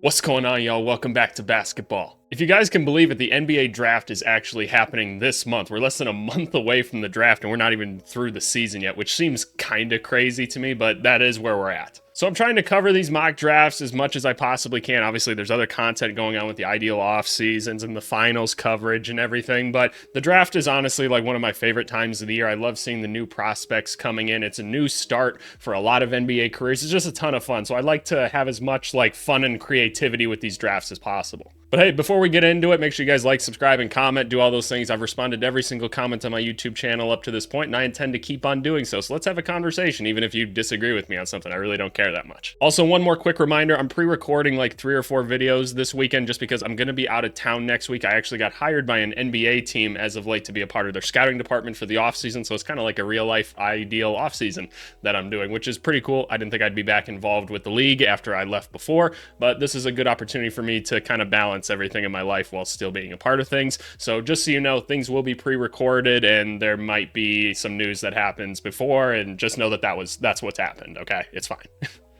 What's going on, y'all? Welcome back to basketball. If you guys can believe it, the NBA draft is actually happening this month. We're less than a month away from the draft, and we're not even through the season yet, which seems kind of crazy to me, but that is where we're at. So I'm trying to cover these mock drafts as much as I possibly can. Obviously, there's other content going on with the ideal off seasons and the finals coverage and everything, but the draft is honestly like one of my favorite times of the year. I love seeing the new prospects coming in. It's a new start for a lot of NBA careers. It's just a ton of fun. So I like to have as much like fun and creativity with these drafts as possible. But hey, before we get into it, make sure you guys like, subscribe, and comment, do all those things. I've responded to every single comment on my YouTube channel up to this point, and I intend to keep on doing so. So let's have a conversation, even if you disagree with me on something. I really don't care that much. Also, one more quick reminder, I'm pre-recording like 3 or 4 videos this weekend just because I'm going to be out of town next week. I actually got hired by an NBA team as of late to be a part of their scouting department for the offseason, so it's kind of like a real-life ideal offseason that I'm doing, which is pretty cool. I didn't think I'd be back involved with the league after I left before, but this is a good opportunity for me to kind of balance everything in my life while still being a part of things. So just so you know, things will be pre-recorded and there might be some news that happens before, and just know that that's what's happened. Okay, it's fine.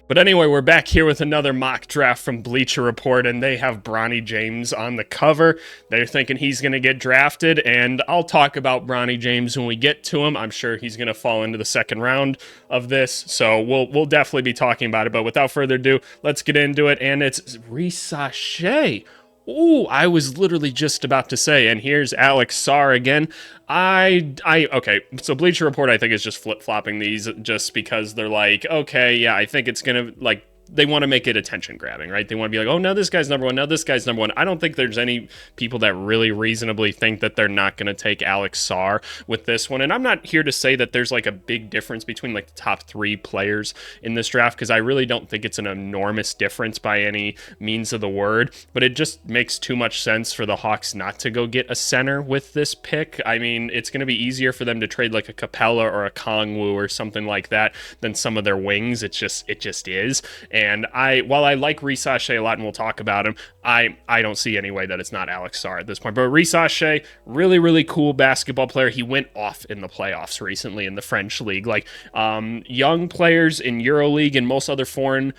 But anyway, we're back here with another mock draft from Bleacher Report, and they have Bronny James on the cover. They're thinking he's going to get drafted, and I'll talk about Bronny James when we get to him. I'm sure he's going to fall into the second round of this, so we'll definitely be talking about it. But without further ado, let's get into it, and it's Ricochet. Ooh, I was literally just about to say, and here's Alex Sarr again. Okay, so Bleacher Report, I think, is just flip-flopping these just because they're like, okay, yeah, I think it's gonna, like, they want to make it attention grabbing, right? They want to be like, oh, now this guy's number one, now this guy's number one. I don't think there's any people that really reasonably think that they're not going to take Alex Sarr with this one. And I'm not here to say that there's like a big difference between like the top 3 players in this draft, because I really don't think it's an enormous difference by any means of the word, but it just makes too much sense for the Hawks not to go get a center with this pick. I mean, it's going to be easier for them to trade like a Capella or a Kongwu or something like that than some of their wings. It just is. And while I like Ricochet a lot, and we'll talk about him, I don't see any way that it's not Alex Sarr at this point. But Ricochet, really, really cool basketball player. He went off in the playoffs recently in the French league. Like, young players in EuroLeague and most other foreign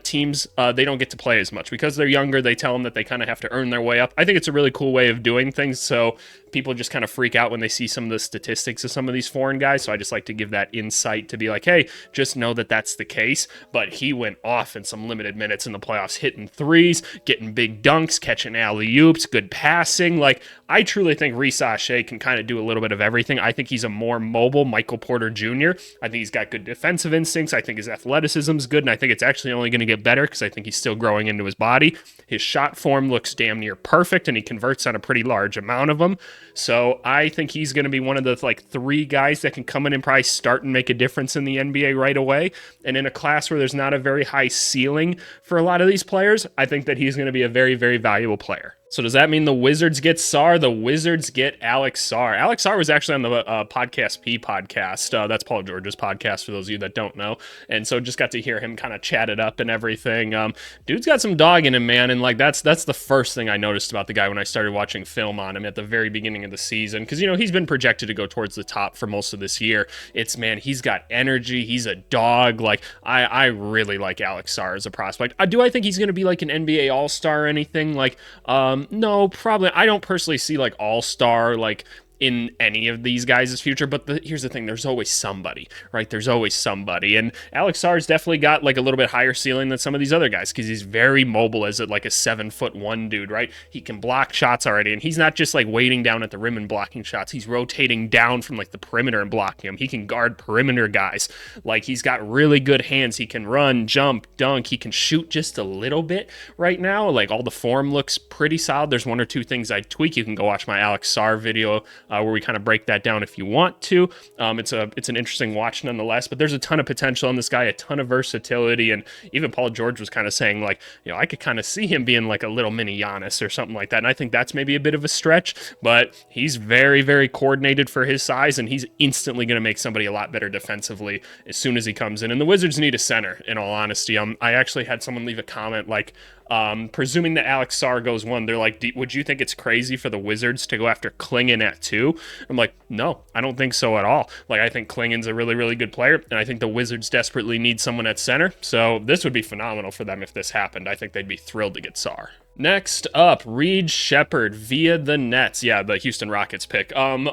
teams, they don't get to play as much. Because they're younger, they tell them that they kind of have to earn their way up. I think it's a really cool way of doing things, so people just kind of freak out when they see some of the statistics of some of these foreign guys. So I just like to give that insight to be like, hey, just know that that's the case. But he went off in some limited minutes in the playoffs, hitting threes, getting big dunks, catching alley-oops, good passing. Like, I truly think Ricochet can kind of do a little bit of everything. I think he's a more mobile Michael Porter Jr. I think he's got good defensive instincts. I think his athleticism is good, and I think it's actually only going to get better because I think he's still growing into his body. His shot form looks damn near perfect, and he converts on a pretty large amount of them. So I think he's going to be one of the like 3 guys that can come in and probably start and make a difference in the NBA right away. And in a class where there's not a very high ceiling for a lot of these players, I think that he's going to be a very, very valuable player. So does that mean the Wizards get Sarr? The Wizards get Alex Sarr. Alex Sarr was actually on the Podcast P podcast. That's Paul George's podcast, for those of you that don't know. And so just got to hear him kind of chat it up and everything. Dude's got some dog in him, man. And like that's the first thing I noticed about the guy when I started watching film on him at the very beginning of the season. Because, you know, he's been projected to go towards the top for most of this year. It's, man, he's got energy. He's a dog. Like, I really like Alex Sarr as a prospect. Do I think he's going to be like an NBA All-Star or anything? Like, no, probably. I don't personally see like all-star like in any of these guys' future, but here's the thing, there's always somebody, right? There's always somebody, and Alex Sarr's definitely got like a little bit higher ceiling than some of these other guys, because he's very mobile as like a 7'1" dude, right? He can block shots already, and he's not just like waiting down at the rim and blocking shots, he's rotating down from like the perimeter and blocking them. He can guard perimeter guys. Like, he's got really good hands. He can run, jump, dunk. He can shoot just a little bit right now. Like, all the form looks pretty solid. There's 1 or 2 things I'd tweak. You can go watch my Alex Sarr video where we kind of break that down if you want to. It's an interesting watch nonetheless, but there's a ton of potential in this guy, a ton of versatility, and even Paul George was kind of saying, like, you know, I could kind of see him being like a little mini Giannis or something like that, and I think that's maybe a bit of a stretch, but he's very, very coordinated for his size, and he's instantly going to make somebody a lot better defensively as soon as he comes in. And the Wizards need a center, in all honesty. I actually had someone leave a comment like, Presuming that Alex Sarr goes 1, they're like, would you think it's crazy for the Wizards to go after Clingan at 2? I'm like, no, I don't think so at all. Like, I think Clingan's a really, really good player, and I think the Wizards desperately need someone at center, so this would be phenomenal for them if this happened. I think they'd be thrilled to get Sarr. Next up, Reed Sheppard via the Nets. Yeah, the Houston Rockets pick. I'm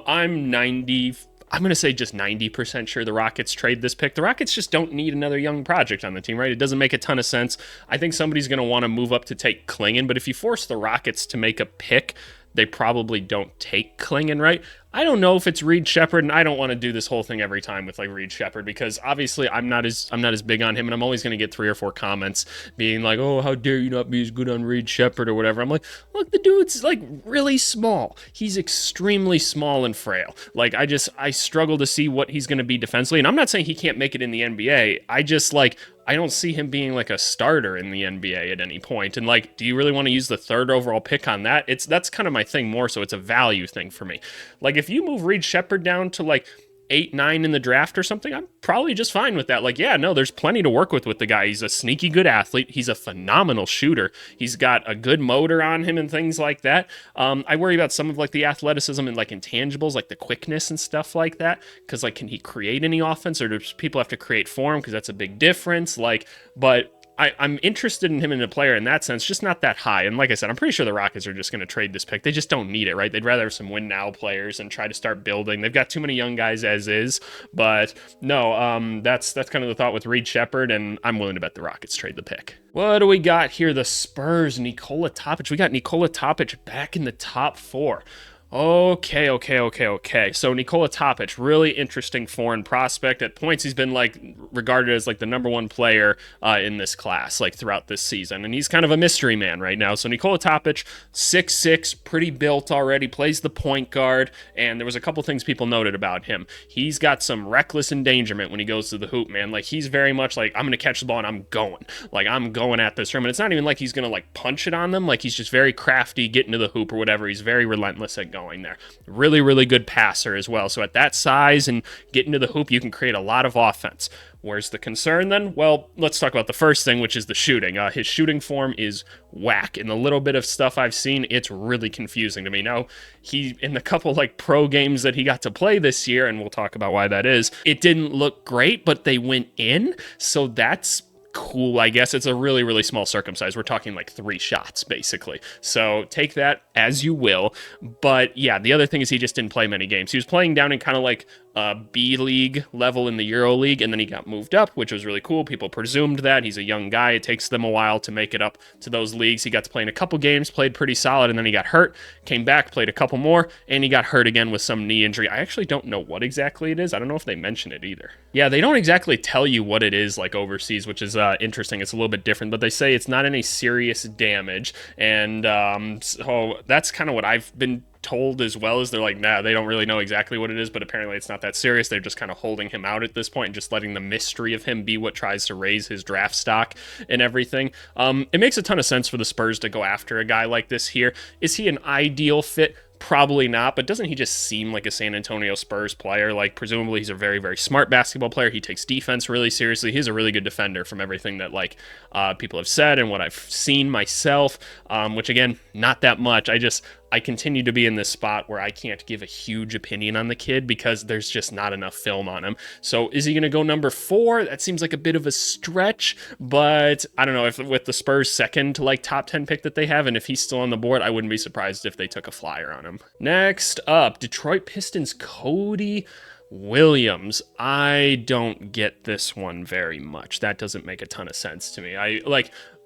going to say just 90% sure the Rockets trade this pick. The Rockets just don't need another young project on the team, right? It doesn't make a ton of sense. I think somebody's going to want to move up to take Clingan, but if you force the Rockets to make a pick, they probably don't take Clingan, right? I don't know if it's Reed Sheppard, and I don't want to do this whole thing every time with like Reed Sheppard because obviously I'm not as big on him, and I'm always going to get 3 or 4 comments being like, "Oh, how dare you not be as good on Reed Sheppard or whatever." I'm like, look, the dude's like really small. He's extremely small and frail. Like I struggle to see what he's going to be defensively, and I'm not saying he can't make it in the NBA. I don't see him being like a starter in the NBA at any point. And like, do you really want to use the 3rd overall pick on that? That's kind of my thing more. So it's a value thing for me. Like if you move Reed Sheppard down to like 8, 9 in the draft or something, I'm probably just fine with that. Like, yeah, no, there's plenty to work with the guy. He's a sneaky good athlete. He's a phenomenal shooter. He's got a good motor on him and things like that. I worry about some of like the athleticism and like intangibles, like the quickness and stuff like that. Because like, can he create any offense, or do people have to create for him? Because that's a big difference. Like, but I'm interested in him in a player in that sense, just not that high. And like I said, I'm pretty sure the Rockets are just going to trade this pick. They just don't need it, right? They'd rather have some win now players and try to start building. They've got too many young guys as is. But no, that's kind of the thought with Reed Sheppard, and I'm willing to bet the Rockets trade the pick. What do we got here? The Spurs, Nikola Topic. We got Nikola Topic back in the top 4. Okay. So Nikola Topic, really interesting foreign prospect. At points, he's been like regarded as like the number 1 player in this class, like throughout this season. And he's kind of a mystery man right now. So Nikola Topic, 6'6", pretty built already, plays the point guard. And there was a couple things people noted about him. He's got some reckless endangerment when he goes to the hoop, man. Like he's very much like, I'm going to catch the ball and I'm going. Like I'm going at this rim. And it's not even like he's going to like punch it on them. Like he's just very crafty, getting to the hoop or whatever. He's very relentless at going there. Really, really good passer as well. So at that size and getting to the hoop, you can create a lot of offense. Where's the concern then? Well, let's talk about the first thing, which is the shooting. His shooting form is whack. In the little bit of stuff I've seen, it's really confusing to me. Now, in the couple like pro games that he got to play this year, and we'll talk about why that is, it didn't look great, but they went in. So that's cool, I guess. It's a really, really small circumcise. We're talking like 3 shots, basically. So take that as you will. But yeah, the other thing is he just didn't play many games. He was playing down in kind of like B League level in the Euro League, and then he got moved up, which was really cool. People presumed that. He's a young guy. It takes them a while to make it up to those leagues. He got to play in a couple games, played pretty solid, and then he got hurt, came back, played a couple more, and he got hurt again with some knee injury. I actually don't know what exactly it is. I don't know if they mention it either. Yeah, they don't exactly tell you what it is like overseas, which is interesting. It's a little bit different, but they say it's not any serious damage, and so that's kind of what I've been told as well. As they're like, nah, they don't really know exactly what it is, but apparently it's not that serious. They're just kind of holding him out at this point and just letting the mystery of him be what tries to raise his draft stock and everything. It makes a ton of sense for the Spurs to go after a guy like this here. Is he an ideal fit? Probably not, but doesn't he just seem like a San Antonio Spurs player? Like, presumably he's a very, very smart basketball player. He takes defense really seriously. He's a really good defender from everything that, like, people have said and what I've seen myself, which, again, not that much. I continue to be in this spot where I can't give a huge opinion on the kid because there's just not enough film on him. So is he going to go number 4? That seems like a bit of a stretch, but I don't know, if with the Spurs' second to like top 10 pick that they have, and if he's still on the board, I wouldn't be surprised if they took a flyer on him. Next up, Detroit Pistons Cody Williams. I don't get this one very much. That doesn't make a ton of sense to me.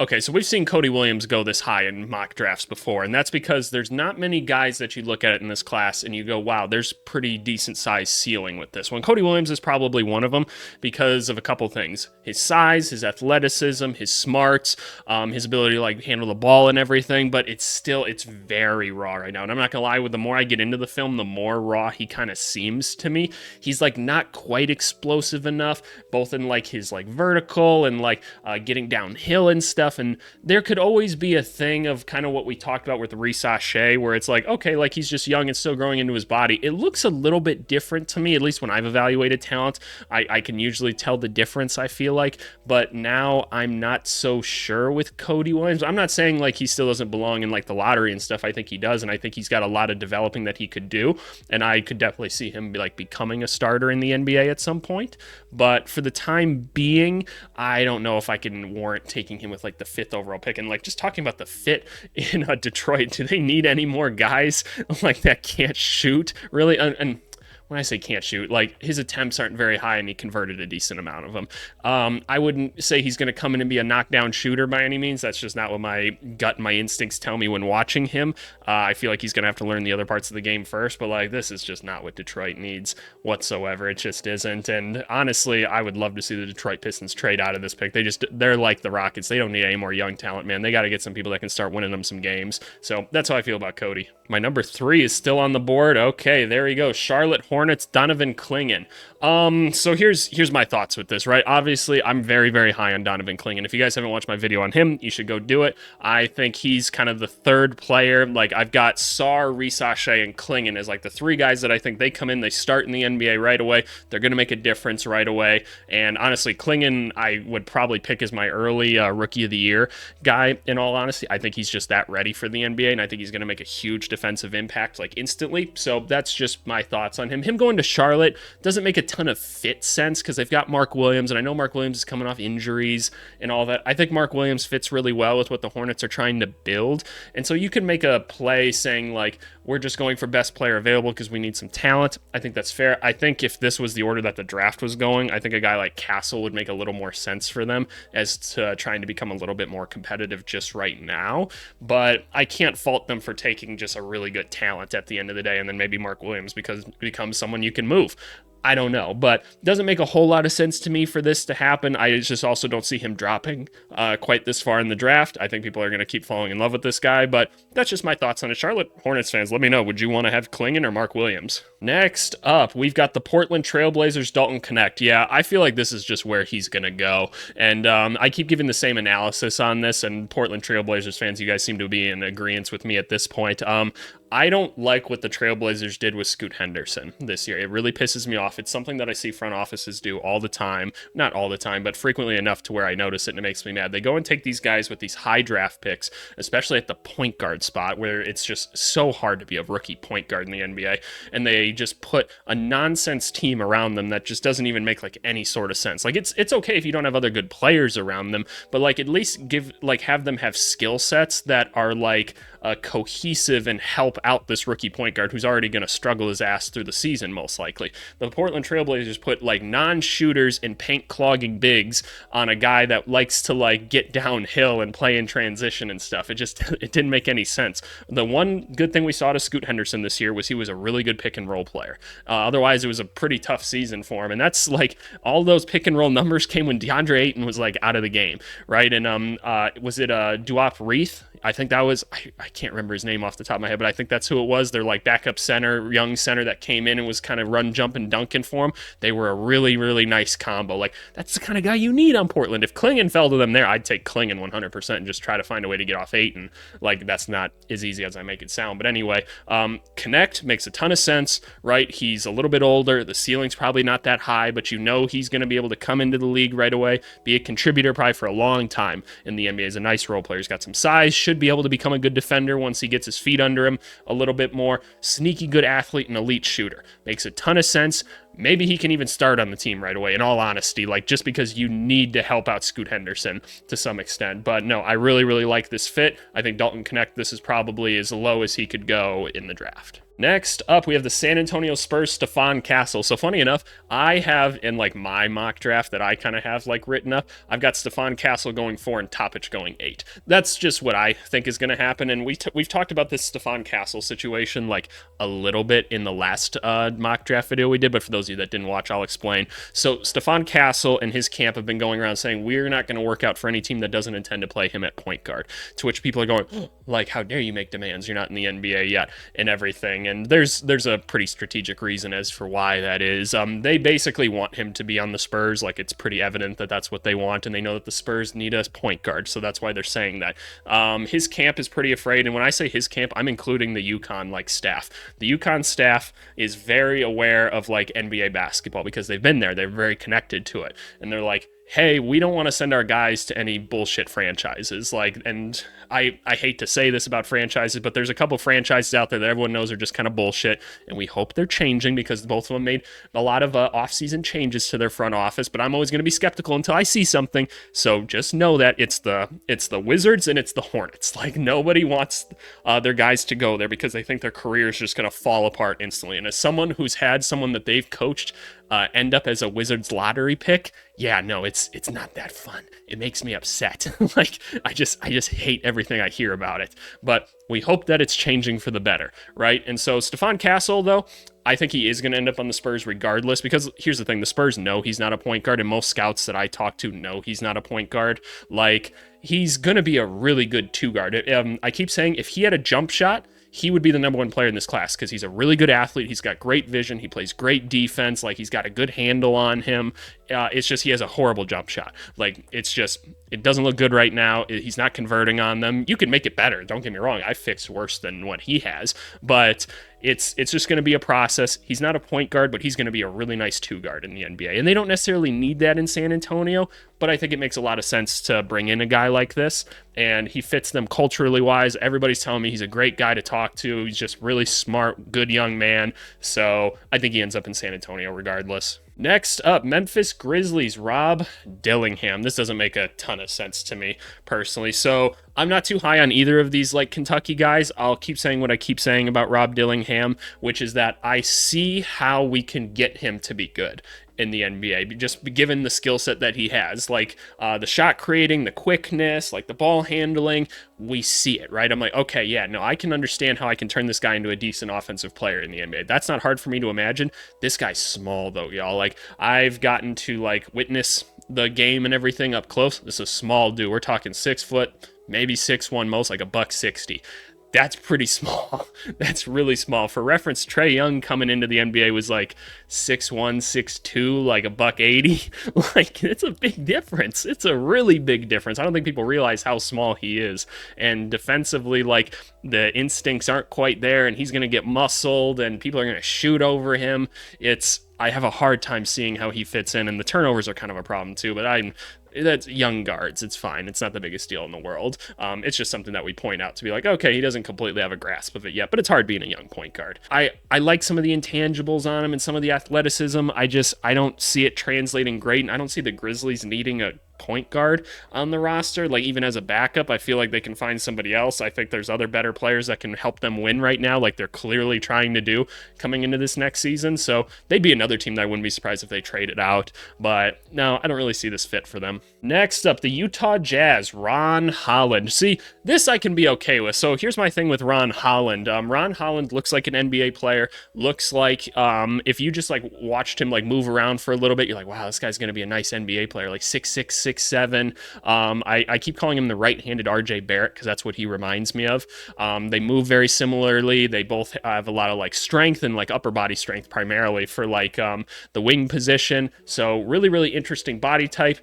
Okay, so we've seen Cody Williams go this high in mock drafts before, and that's because there's not many guys that you look at in this class and you go, wow, there's pretty decent size ceiling with this one. Cody Williams is probably one of them because of a couple things. His size, his athleticism, his smarts, his ability to like handle the ball and everything, but it's very raw right now. And I'm not gonna lie, the more I get into the film, the more raw he kind of seems to me. He's like not quite explosive enough, both in like his like vertical and like getting downhill and stuff. stuff, and there could always be a thing of kind of what we talked about with Risashe, where it's like, okay, like he's just young and still growing into his body. It looks a little bit different to me, at least when I've evaluated talent. I can usually tell the difference, I feel like, but now I'm not so sure with Cody Williams. I'm not saying like he still doesn't belong in like the lottery and stuff. I think he does, and I think he's got a lot of developing that he could do, and I could definitely see him like becoming a starter in the NBA at some point. But for the time being, I don't know if I can warrant taking him with like the 5th overall pick. And like just talking about the fit in Detroit, do they need any more guys like that can't shoot really? And when I say can't shoot, like his attempts aren't very high and he converted a decent amount of them. I wouldn't say he's going to come in and be a knockdown shooter by any means. That's just not what my gut and my instincts tell me when watching him. I feel like he's going to have to learn the other parts of the game first, but like this is just not what Detroit needs whatsoever. It just isn't. And honestly, I would love to see the Detroit Pistons trade out of this pick. They're like the Rockets. They don't need any more young talent, man. They got to get some people that can start winning them some games. So that's how I feel about Cody. My number 3 is still on the board. Okay, there he goes. Charlotte Hornets, Donovan Clingan. So here's my thoughts with this, right? Obviously, I'm very, very high on Donovan Clingan. If you guys haven't watched my video on him, you should go do it. I think he's kind of the third player. Like, I've got Sarr, Risashe, and Clingan as like the 3 guys that I think they come in, they start in the NBA right away. They're going to make a difference right away. And honestly, Clingan, I would probably pick as my early Rookie of the Year guy, in all honesty. I think he's just that ready for the NBA, and I think he's going to make a huge defensive impact like instantly. So that's just my thoughts on him. Him going to Charlotte doesn't make a ton of fit sense because they've got Mark Williams, and I know Mark Williams is coming off injuries and all that. I think Mark Williams fits really well with what the Hornets are trying to build, and so you can make a play saying like, we're just going for best player available because we need some talent. I think that's fair. I think if this was the order that the draft was going, I think a guy like Castle would make a little more sense for them as to trying to become a little bit more competitive just right now, but I can't fault them for taking just a really good talent at the end of the day, and then maybe Mark Williams because becomes someone you can move. I don't know, but it doesn't make a whole lot of sense to me for this to happen. I just also don't see him dropping quite this far in the draft. I think people are going to keep falling in love with this guy, but that's just my thoughts on it. Charlotte Hornets fans, let me know. Would you want to have Clingan or Mark Williams? Next up, we've got the Portland Trailblazers, Dalton Knecht. Yeah, I feel like this is just where he's going to go, and I keep giving the same analysis on this, and Portland Trailblazers fans, you guys seem to be in agreement with me at this point. I don't like what the Trailblazers did with Scoot Henderson this year. It really pisses me off. It's something that I see front offices do all the time. Not all the time, but frequently enough to where I notice it and it makes me mad. They go and take these guys with these high draft picks, especially at the point guard spot where it's just so hard to be a rookie point guard in the NBA, and they just put a nonsense team around them that just doesn't even make like any sort of sense. Like it's okay if you don't have other good players around them, but like at least have them have skill sets that are like cohesive and help out this rookie point guard who's already going to struggle his ass through the season most likely. The Portland Trailblazers put like non-shooters and paint clogging bigs on a guy that likes to like get downhill and play in transition and stuff. It didn't make any sense. The one good thing we saw to Scoot Henderson this year was he was a really good pick and roll player. Otherwise it was a pretty tough season for him, and that's like all those pick and roll numbers came when DeAndre Ayton was like out of the game, right? And was it Duop Reith? I think that was, I can't remember his name off the top of my head, but I think that's who it was. They're like backup center, young center that came in and was kind of run, jump, and dunking for him. They were a really, really nice combo. Like, that's the kind of guy you need on Portland. If Clingan fell to them there, I'd take Clingan 100% and just try to find a way to get off Ayton. Like, that's not as easy as I make it sound. But anyway, Knecht makes a ton of sense, right? He's a little bit older. The ceiling's probably not that high, but you know he's going to be able to come into the league right away, be a contributor probably for a long time in the NBA. He's a nice role player. He's got some size, should be able to become a good defender once he gets his feet under him a little bit more. Sneaky good athlete and elite shooter. Makes a ton of sense. Maybe he can even start on the team right away, in all honesty, like just because you need to help out Scoot Henderson to some extent. But no, I really, really like this fit. I think Dalton Knecht, this is probably as low as he could go in the draft. Next up, we have the San Antonio Spurs, Stephon Castle. So funny enough, I have in like my mock draft that I kind of have like written up, I've got Stephon Castle going 4 and Topic going 8. That's just what I think is going to happen. And we've talked about this Stephon Castle situation like a little bit in the last mock draft video we did. But for those of you that didn't watch, I'll explain. So Stephon Castle and his camp have been going around saying, we're not going to work out for any team that doesn't intend to play him at point guard, to which people are going, oh, like, how dare you make demands? You're not in the NBA yet and everything. And there's a pretty strategic reason as for why that is. They basically want him to be on the Spurs. Like, it's pretty evident that that's what they want, and they know that the Spurs need a point guard, so that's why they're saying that. His camp is pretty afraid, and when I say his camp, I'm including the UConn staff. The UConn staff is very aware of NBA basketball because they've been there. They're very connected to it, and they're like, hey, we don't want to send our guys to any bullshit franchises. And I hate to say this about franchises, but there's a couple franchises out there that everyone knows are just kind of bullshit, and we hope they're changing because both of them made a lot of off-season changes to their front office, but I'm always going to be skeptical until I see something. So just know that it's the Wizards and it's the Hornets. Nobody wants their guys to go there because they think their career is just going to fall apart instantly. And as someone who's had someone that they've coached end up as a Wizards lottery pick, yeah, no, it's not that fun. It makes me upset. I just hate everything I hear about it. But we hope that it's changing for the better, right? And so Stephon Castle, though, I think he is going to end up on the Spurs regardless, because here's the thing, the Spurs know he's not a point guard, and most scouts that I talk to know he's not a point guard. He's going to be a really good two guard. I keep saying if he had a jump shot, he would be the number one player in this class because he's a really good athlete. He's got great vision. He plays great defense. He's got a good handle on him. It's just he has a horrible jump shot. It doesn't look good right now. He's not converting on them. You can make it better. Don't get me wrong. I fixed worse than what he has, but it's just going to be a process. He's not a point guard, but he's going to be a really nice two guard in the NBA. And they don't necessarily need that in San Antonio, but I think it makes a lot of sense to bring in a guy like this, and he fits them culturally wise. Everybody's telling me he's a great guy to talk to. He's just really smart, good young man. So I think he ends up in San Antonio regardless. Next up, Memphis Grizzlies, Rob Dillingham. This doesn't make a ton of sense to me personally. So I'm not too high on either of these Kentucky guys. I'll keep saying what I keep saying about Rob Dillingham, which is that I see how we can get him to be good in the NBA, just given the skill set that he has, the shot creating, the quickness, the ball handling, we see it, right? I'm like, okay, yeah, no, I can understand how I can turn this guy into a decent offensive player in the NBA. That's not hard for me to imagine. This guy's small though, y'all. I've gotten to witness the game and everything up close. This is a small dude. We're talking 6 foot, maybe 6'1", most, $160. That's pretty small. That's really small. For reference, Trae Young coming into the NBA was 6'1", 6'2", $180. It's a big difference. It's a really big difference. I don't think people realize how small he is. And defensively, the instincts aren't quite there, and he's going to get muscled, and people are going to shoot over him. I have a hard time seeing how he fits in, and the turnovers are kind of a problem too, but that's young guards. It's fine. It's not the biggest deal in the world. It's just something that we point out to be okay, he doesn't completely have a grasp of it yet, but it's hard being a young point guard. I like some of the intangibles on him and some of the athleticism. I don't see it translating great, and I don't see the Grizzlies needing a point guard on the roster. Even as a backup, I feel like they can find somebody else. I think there's other better players that can help them win right now, they're clearly trying to do coming into this next season. So they'd be another team that I wouldn't be surprised if they traded out, but no, I don't really see this fit for them. Next up, the Utah Jazz, Ron Holland. See, this I can be okay with. So here's my thing with Ron Holland. Ron Holland looks like an NBA player, looks like if you just watched him move around for a little bit, you're wow, this guy's going to be a nice NBA player, 6'6", 6'7". I keep calling him the right-handed RJ Barrett because that's what he reminds me of. They move very similarly. They both have a lot of strength and upper body strength primarily for the wing position. So really, really interesting body type.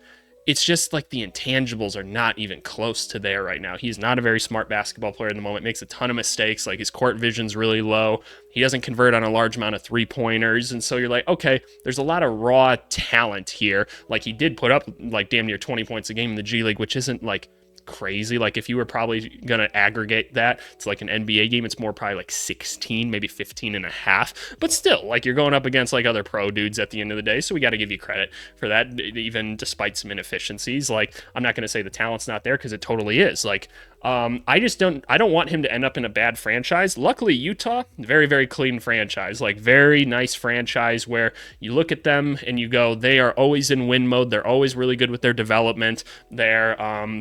It's just the intangibles are not even close to there right now. He's not a very smart basketball player at the moment, makes a ton of mistakes. His court vision's really low. He doesn't convert on a large amount of three-pointers. And so you're okay, there's a lot of raw talent here. He did put up damn near 20 points a game in the G League, which isn't crazy. If you were probably going to aggregate that to an NBA game, it's more probably 16, maybe 15 and a half. But still, you're going up against other pro dudes at the end of the day. So we got to give you credit for that, even despite some inefficiencies. I'm not going to say the talent's not there because it totally is. I don't want him to end up in a bad franchise. Luckily, Utah, very, very clean franchise, like very nice franchise where you look at them and you go, they are always in win mode. They're always really good with their development. They're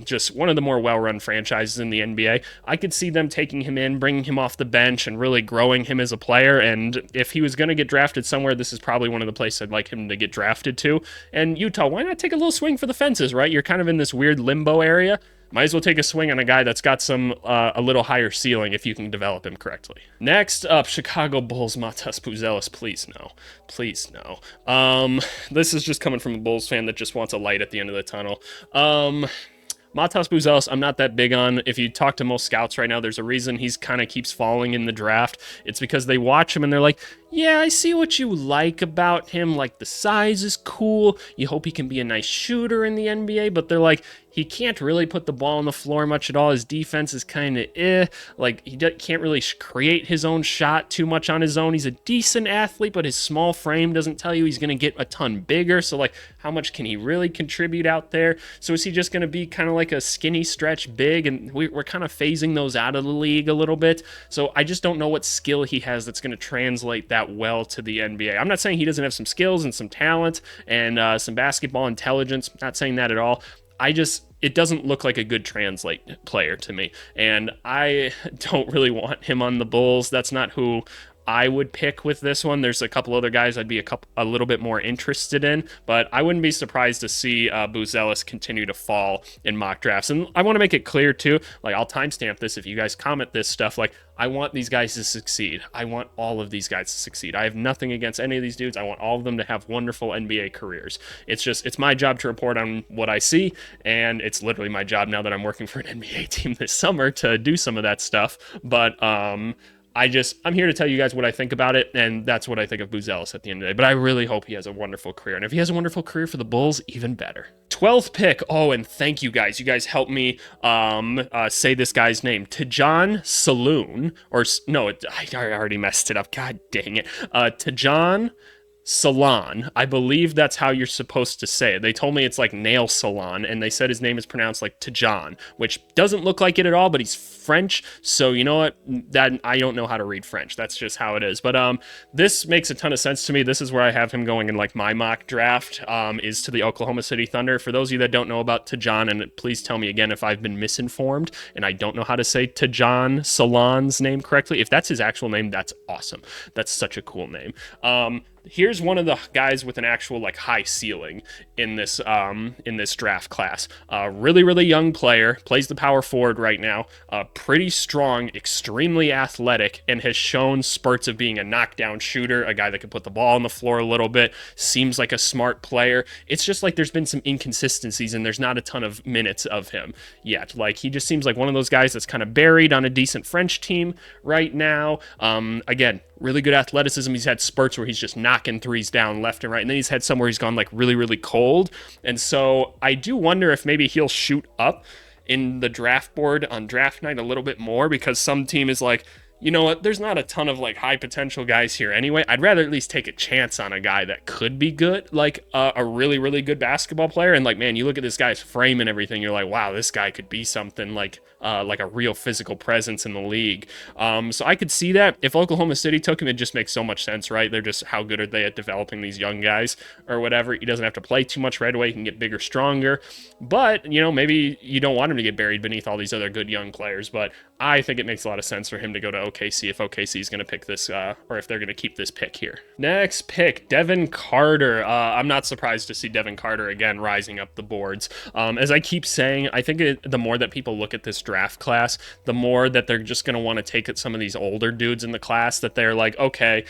just one of the more well-run franchises in the NBA. I could see them taking him in, bringing him off the bench, and really growing him as a player. And if he was going to get drafted somewhere, this is probably one of the places I'd like him to get drafted to. And Utah, why not take a little swing for the fences, right? You're kind of in this weird limbo area. Might as well take a swing on a guy that's got a little higher ceiling if you can develop him correctly. Next up, Chicago Bulls, Matas Buzelis. Please no. Please no. This is just coming from a Bulls fan that just wants a light at the end of the tunnel. Matas Buzelis, I'm not that big on. If you talk to most scouts right now, there's a reason he's kind of keeps falling in the draft. It's because they watch him and they're like, yeah, I see what you like about him. Like, the size is cool. You hope he can be a nice shooter in the NBA, but they're like, he can't really put the ball on the floor much at all. His defense is kind of Like, he can't really create his own shot too much on his own. He's a decent athlete, but his small frame doesn't tell you he's going to get a ton bigger. So, like, how much can he really contribute out there? So is he just going to be kind of like a skinny stretch big? And we're kind of phasing those out of the league a little bit. So I just don't know what skill he has that's going to translate that well to the NBA. I'm not saying he doesn't have some skills and some talent and some basketball intelligence. Not saying that at all. It doesn't look like a good translate player to me. And I don't really want him on the Bulls. That's not who I would pick with this one. There's a couple other guys I'd be a little bit more interested in, but I wouldn't be surprised to see Buzelis continue to fall in mock drafts. And I want to make it clear too, like, I'll timestamp this if you guys comment this stuff, like, I want these guys to succeed. I want all of these guys to succeed. I have nothing against any of these dudes. I want all of them to have wonderful NBA careers. It's my job to report on what I see, and it's literally my job now that I'm working for an NBA team this summer to do some of that stuff. But I'm here to tell you guys what I think about it, and that's what I think of Buzelis at the end of the day. But I really hope he has a wonderful career. And if he has a wonderful career for the Bulls, even better. 12th pick. Oh, and thank you guys. You guys helped me say this guy's name. Tidjane Salaun. I already messed it up. God dang it. Tidjane Salaun. I believe that's how you're supposed to say it. They told me it's like nail salon, and they said his name is pronounced like Tidjane, which doesn't look like it at all, but he's French, so you know what? That I don't know how to read French. That's just how it is. But this makes a ton of sense to me. This is where I have him going in like my mock draft, is to the Oklahoma City Thunder. For those of you that don't know about Tidjane, and please tell me again if I've been misinformed and I don't know how to say Tidjane Salaun's name correctly. If that's his actual name, that's awesome. That's such a cool name. Here's one of the guys with an actual like high ceiling in this draft class. Really, really young player, plays the power forward right now. Pretty strong, extremely athletic, and has shown spurts of being a knockdown shooter, a guy that can put the ball on the floor a little bit. Seems like a smart player. It's just like there's been some inconsistencies and there's not a ton of minutes of him yet. Like, he just seems like one of those guys that's kind of buried on a decent French team right now. Again, really good athleticism. He's had spurts where he's just knocking threes down left and right. And then he's had some where he's gone like really, really cold. And so I do wonder if maybe he'll shoot up in the draft board on draft night a little bit more, because some team is like, you know what, there's not a ton of like high potential guys here anyway. I'd rather at least take a chance on a guy that could be good, like a really, really good basketball player. And like, man, you look at this guy's frame and everything, you're like, wow, this guy could be something like a real physical presence in the league. So I could see that. If Oklahoma City took him, it just makes so much sense, right? They're just, how good are they at developing these young guys or whatever? He doesn't have to play too much right away. He can get bigger, stronger. But, you know, maybe you don't want him to get buried beneath all these other good young players. But I think it makes a lot of sense for him to go to OKC if OKC is going to pick this, or if they're going to keep this pick here. Next pick, Devin Carter. I'm not surprised to see Devin Carter again rising up the boards. As I keep saying, I think the more that people look at this draft class, the more that they're just going to want to take at some of these older dudes in the class that they're like, okay,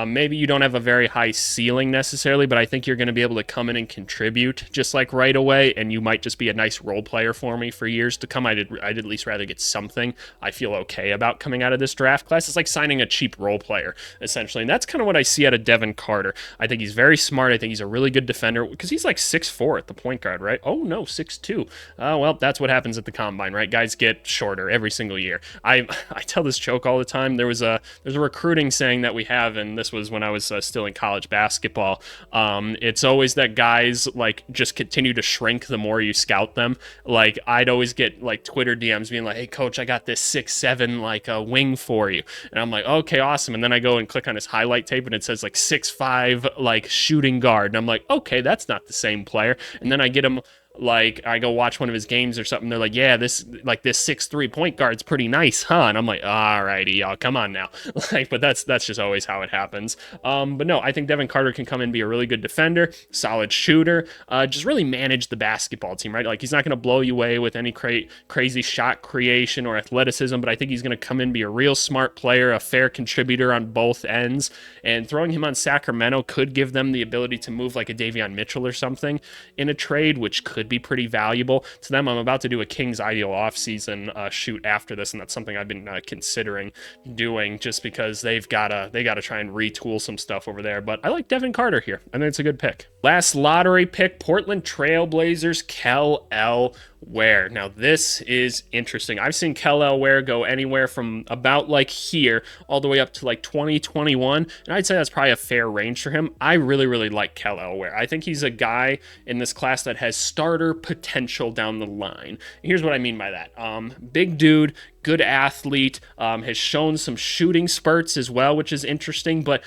maybe you don't have a very high ceiling necessarily, but I think you're going to be able to come in and contribute just like right away, and you might just be a nice role player for me for years to come. I'd at least rather get something I feel okay about coming out of this draft class. It's like signing a cheap role player, essentially, and that's kind of what I see out of Devin Carter. I think he's very smart. I think he's a really good defender, because he's like 6'4" at the point guard, right? Oh, no, 6'2". Well, that's what happens at the combine, right? Guys get shorter every single year. I tell this joke all the time. There's a recruiting saying that we have in and this was when I was still in college basketball. It's always that guys like just continue to shrink the more you scout them. Like I'd always get like Twitter DMs being like, "Hey coach, I got this 6'7" like a wing for you," and I'm like, "Okay, awesome." And then I go and click on his highlight tape, and it says like 6'5" like shooting guard, and I'm like, "Okay, that's not the same player." And then I get him. Like I go watch one of his games or something, they're like, "Yeah, this 6'3" point guard's pretty nice, huh?" And I'm like, "Alrighty, y'all, come on now." Like, but that's just always how it happens. But no, I think Devin Carter can come in and be a really good defender, solid shooter, just really manage the basketball team, right? Like he's not going to blow you away with any crazy shot creation or athleticism, but I think he's going to come in, be a real smart player, a fair contributor on both ends, and throwing him on Sacramento could give them the ability to move like a Davion Mitchell or something in a trade, which could be pretty valuable to them. I'm about to do a Kings Ideal offseason shoot after this, and that's something I've been considering doing just because they got to try and retool some stuff over there. But I like Devin Carter here. I think it's a good pick. Last lottery pick, Portland Trailblazers, Kel'el Ware. Now this is interesting. I've seen Kel'el Ware go anywhere from about like here all the way up to like 2021, and I'd say that's probably a fair range for him. I really like Kel'el Ware. I think he's a guy in this class that has starter potential down the line. Here's what I mean by that. Big dude, good athlete, has shown some shooting spurts as well, which is interesting, but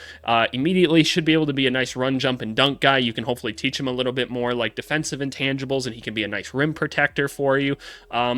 immediately should be able to be a nice run, jump, and dunk guy. You can hopefully teach him a little bit more like defensive intangibles, and he can be a nice rim protector for you.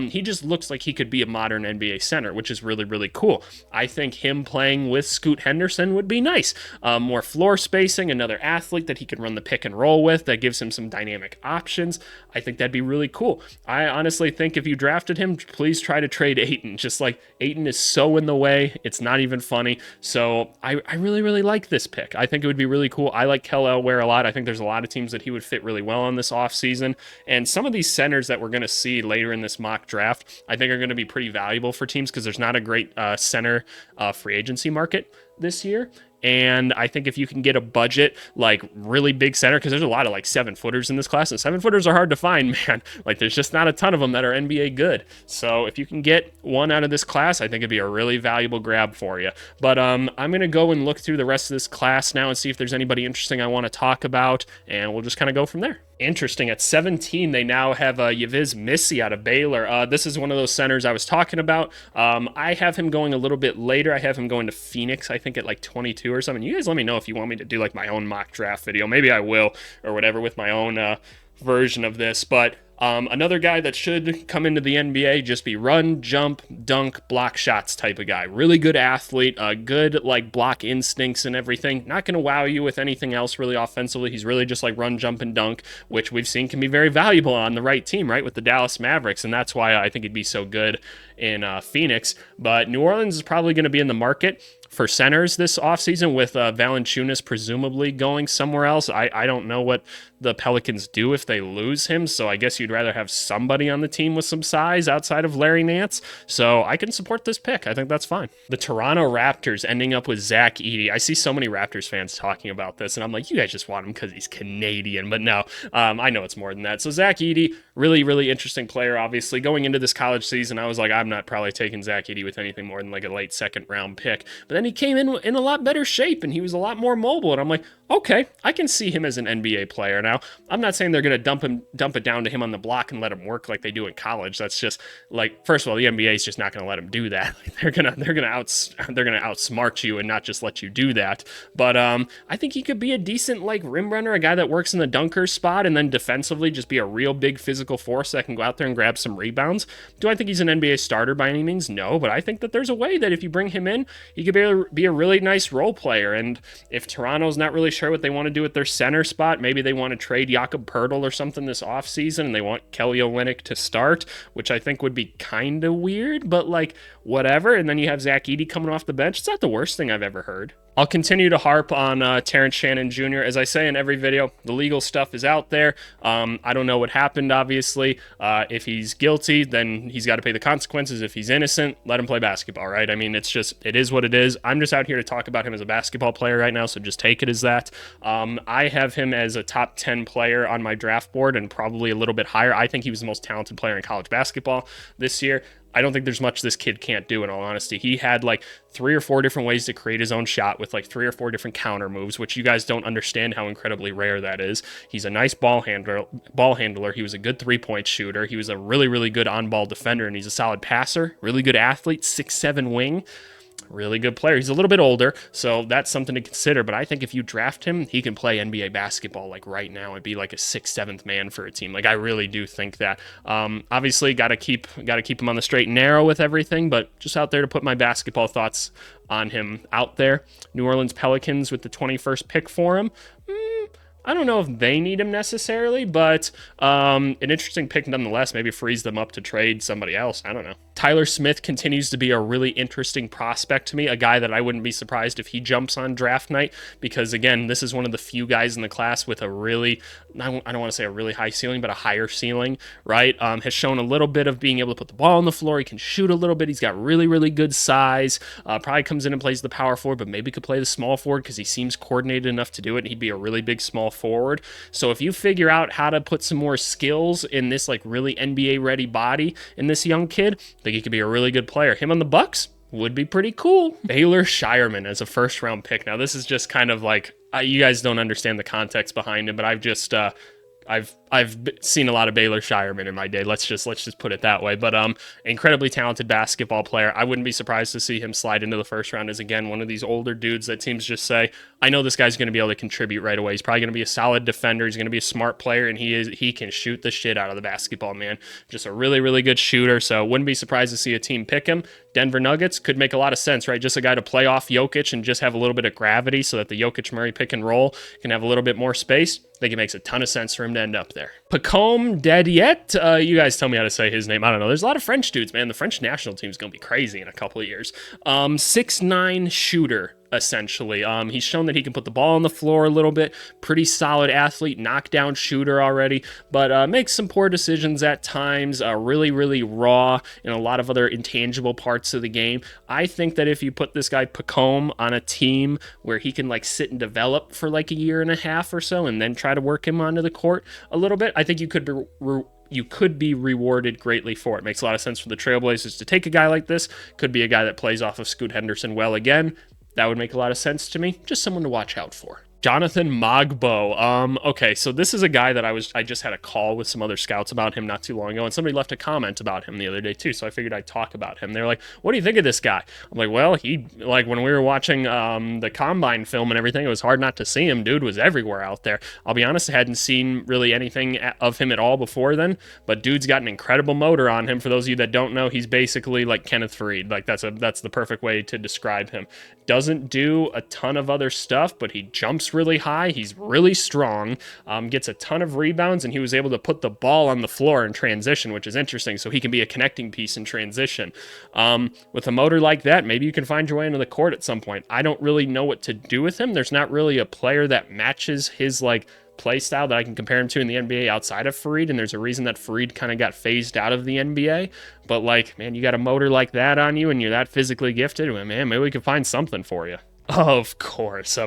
He just looks like he could be a modern NBA center, which is really cool. I think him playing with Scoot Henderson would be nice. More floor spacing, another athlete that he can run the pick and roll with that gives him some dynamic options. I think that'd be really cool. I honestly think if you drafted him, please try to trade Ayton. Just like Ayton is so in the way, it's not even funny. So I really like this pick. I think it would be really cool. I like Kel'el Ware a lot. I think there's a lot of teams that he would fit really well on this offseason. And some of these centers that we're going to see later in this mock draft, I think are going to be pretty valuable for teams because there's not a great center free agency market this year. And I think if you can get a budget, like really big center, because there's a lot of like 7-footers in this class, and 7-footers are hard to find, man. Like there's just not a ton of them that are NBA good. So if you can get one out of this class, I think it'd be a really valuable grab for you. But I'm going to go and look through the rest of this class now and see if there's anybody interesting I want to talk about, and we'll just kind of go from there. Interesting. At 17, they now have Yves Missy out of Baylor. This is one of those centers I was talking about. I have him going a little bit later. I have him going to Phoenix, I think at like 22 or something. You guys let me know if you want me to do like my own mock draft video. Maybe I will or whatever with my own version of this. But another guy that should come into the NBA, just be run, jump, dunk, block shots type of guy. Really good athlete, good like block instincts and everything. Not going to wow you with anything else really offensively. He's really just like run, jump, and dunk, which we've seen can be very valuable on the right team, right, with the Dallas Mavericks. And that's why I think he'd be so good in Phoenix. But New Orleans is probably going to be in the market for centers this offseason with Valanciunas presumably going somewhere else. I don't know what the Pelicans do if they lose him, so I guess you'd rather have somebody on the team with some size outside of Larry Nance. So I can support this pick. I think that's fine. The Toronto Raptors ending up with Zach Edey. I see so many Raptors fans talking about this, and I'm like, you guys just want him because he's Canadian. But no, I know it's more than that. So Zach Edey, really interesting player, obviously. Going into this college season, I was like, I'm not probably taking Zach Edey with anything more than like a late second round pick. But then he came in a lot better shape, and he was a lot more mobile, and I'm like, okay, I can see him as an NBA player now. I'm not saying they're going to dump it down to him on the block and let him work like they do in college. That's just like, first of all, the NBA is just not going to let him do that. They're going to outsmart you and not just let you do that. But I think he could be a decent like rim runner, a guy that works in the dunker spot, and then defensively just be a real big physical force that can go out there and grab some rebounds. Do I think he's an NBA starter by any means? No, but I think that there's a way that if you bring him in, he could be a really nice role player. And if Toronto's not really sure what they want to do with their center spot, maybe they want to trade Jakob Poeltl or something this offseason, and they want Kelly Olynyk to start, which I think would be kind of weird, but like whatever. And then you have Zach Edey coming off the bench. It's not the worst thing I've ever heard. I'll continue to harp on Terrence Shannon Jr. As I say in every video, the legal stuff is out there. I don't know what happened, obviously. If he's guilty, then he's got to pay the consequences. If he's innocent, let him play basketball, right? I mean, it is what it is. I'm just out here to talk about him as a basketball player right now, so just take it as that. I have him as a top 10 player on my draft board and probably a little bit higher. I think he was the most talented player in college basketball this year. I don't think there's much this kid can't do, in all honesty. He had like 3 or 4 different ways to create his own shot with like 3 or 4 different counter moves, which you guys don't understand how incredibly rare that is. He's a nice ball handler. He was a good 3-point shooter. He was a really, really good on-ball defender, and he's a solid passer, really good athlete, 6'7" wing. Really good player. He's a little bit older, so that's something to consider. But I think if you draft him, he can play NBA basketball like right now and be like a 6th, 7th man for a team. Like I really do think that. Obviously, got to keep him on the straight and narrow with everything. But just out there to put my basketball thoughts on him out there. New Orleans Pelicans with the 21st pick for him. I don't know if they need him necessarily, but an interesting pick nonetheless. Maybe frees them up to trade somebody else. I don't know. Tyler Smith continues to be a really interesting prospect to me, a guy that I wouldn't be surprised if he jumps on draft night, because again, this is one of the few guys in the class with a really, I don't want to say a really high ceiling, but a higher ceiling, right? Has shown a little bit of being able to put the ball on the floor. He can shoot a little bit. He's got really, really good size. Probably comes in and plays the power forward, but maybe could play the small forward because he seems coordinated enough to do it. And he'd be a really big small forward. So if you figure out how to put some more skills in this like really NBA ready body in this young kid, I think he could be a really good player. Him on the Bucks would be pretty cool. Baylor Scheierman as a 1st round pick. Now this is just kind of like, you guys don't understand the context behind him, but I've just, I've seen a lot of Baylor Scheierman in my day. Let's just put it that way. But incredibly talented basketball player. I wouldn't be surprised to see him slide into the 1st round as, again, one of these older dudes that teams just say, I know this guy's going to be able to contribute right away. He's probably going to be a solid defender. He's going to be a smart player, and he can shoot the shit out of the basketball, man. Just a really, really good shooter. So wouldn't be surprised to see a team pick him. Denver Nuggets could make a lot of sense, right? Just a guy to play off Jokic and just have a little bit of gravity so that the Jokic-Murray pick and roll can have a little bit more space. I think it makes a ton of sense for him to end up there. Pome Dediet, you guys tell me how to say his name. I don't know. There's a lot of French dudes, man. The French national team is going to be crazy in a couple of years. 6'9" shooter, essentially. He's shown that he can put the ball on the floor a little bit. Pretty solid athlete, knockdown shooter already, but makes some poor decisions at times. Really, really raw in a lot of other intangible parts of the game. I think that if you put this guy Pome on a team where he can like sit and develop for like a year and a half or so and then try to work him onto the court a little bit, I think you could be rewarded greatly for it. Makes a lot of sense for the Trailblazers to take a guy like this. Could be a guy that plays off of Scoot Henderson well again. That would make a lot of sense to me. Just someone to watch out for. Jonathan Mogbo. Okay, so this is a guy that I just had a call with some other scouts about him not too long ago, and somebody left a comment about him the other day too, so I figured I'd talk about him. They're like, what do you think of this guy? I'm like, well, when we were watching the Combine film and everything, it was hard not to see him. Dude was everywhere out there. I'll be honest, I hadn't seen really anything of him at all before then, but dude's got an incredible motor on him. For those of you that don't know, he's basically like Kenneth Faried. Like that's the perfect way to describe him. Doesn't do a ton of other stuff, but he jumps really high. He's really strong, gets a ton of rebounds, and he was able to put the ball on the floor in transition, which is interesting. So he can be a connecting piece in transition. With a motor like that, maybe you can find your way into the court at some point. I don't really know what to do with him. There's not really a player that matches his like play style that I can compare him to in the NBA outside of Faried, and there's a reason that Faried kind of got phased out of the NBA. But like, man, you got a motor like that on you and you're that physically gifted, well, man, maybe we could find something for you. Of course.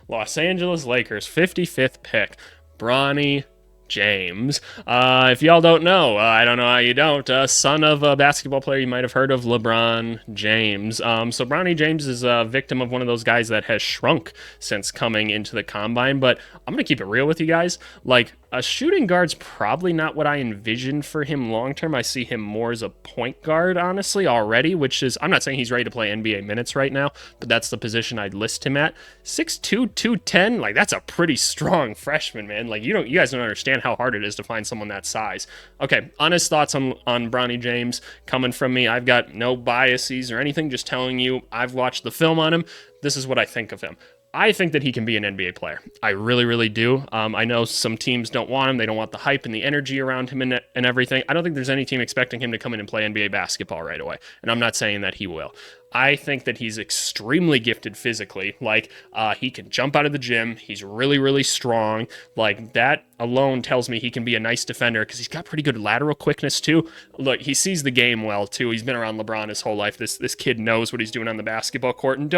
Los Angeles Lakers, 55th pick, Bronny James. If y'all don't know, I don't know how you don't, son of a basketball player you might have heard of, LeBron James. So Bronny James is a victim of one of those guys that has shrunk since coming into the Combine, but I'm going to keep it real with you guys. Like, a shooting guard's probably not what I envisioned for him long-term. I see him more as a point guard, honestly, already, which is, I'm not saying he's ready to play NBA minutes right now, but that's the position I'd list him at. 6'2", 210, like, that's a pretty strong freshman, man. Like, you guys don't understand how hard it is to find someone that size. Okay, honest thoughts on Bronny James coming from me. I've got no biases or anything, just telling you I've watched the film on him. This is what I think of him. I think that he can be an NBA player. I really, really do. I know some teams don't want him. They don't want the hype and the energy around him and everything. I don't think there's any team expecting him to come in and play NBA basketball right away. And I'm not saying that he will. I think that he's extremely gifted physically. Like, he can jump out of the gym. He's really, really strong. Like, that alone tells me he can be a nice defender because he's got pretty good lateral quickness too. Look, he sees the game well too. He's been around LeBron his whole life. This kid knows what he's doing on the basketball court. And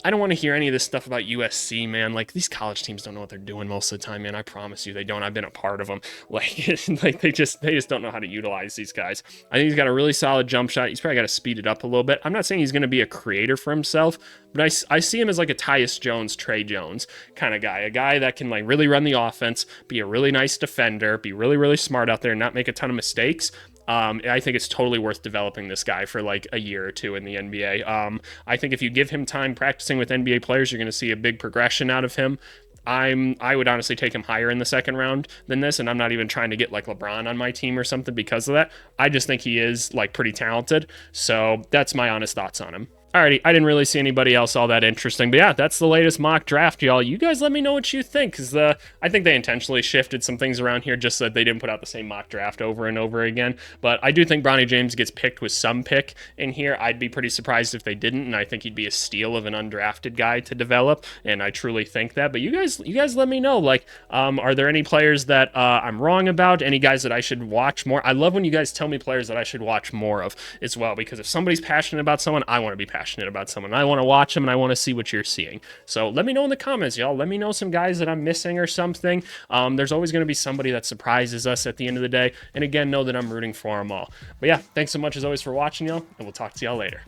I don't want to hear any of this stuff about USC, man. Like, these college teams don't know what they're doing most of the time, man. I promise you they don't. I've been a part of them. Like they just don't know how to utilize these guys. I think he's got a really solid jump shot. He's probably got to speed it up a little bit. I'm not saying he's going to be a creator for himself, but I see him as like a Tyus Jones, Trey Jones kind of guy, a guy that can like really run the offense, be a really nice defender, be really, really smart out there and not make a ton of mistakes. I think it's totally worth developing this guy for like a year or two in the NBA. I think if you give him time practicing with NBA players, you're going to see a big progression out of him. I would honestly take him higher in the second round than this, and I'm not even trying to get like LeBron on my team or something because of that. I just think he is like pretty talented. So that's my honest thoughts on him. Alrighty, I didn't really see anybody else all that interesting, but yeah, that's the latest mock draft, y'all. You guys let me know what you think, because I think they intentionally shifted some things around here just so that they didn't put out the same mock draft over and over again, but I do think Bronny James gets picked with some pick in here. I'd be pretty surprised if they didn't, and I think he'd be a steal of an undrafted guy to develop, and I truly think that, but you guys let me know, like, are there any players that I'm wrong about, any guys that I should watch more? I love when you guys tell me players that I should watch more of as well, because if somebody's passionate about someone, I want to be passionate about someone. I want to watch them and I want to see what you're seeing. So let me know in the comments, y'all. Let me know some guys that I'm missing or something. There's always going to be somebody that surprises us at the end of the day. And again, know that I'm rooting for them all. But yeah, thanks so much as always for watching, y'all, and we'll talk to y'all later.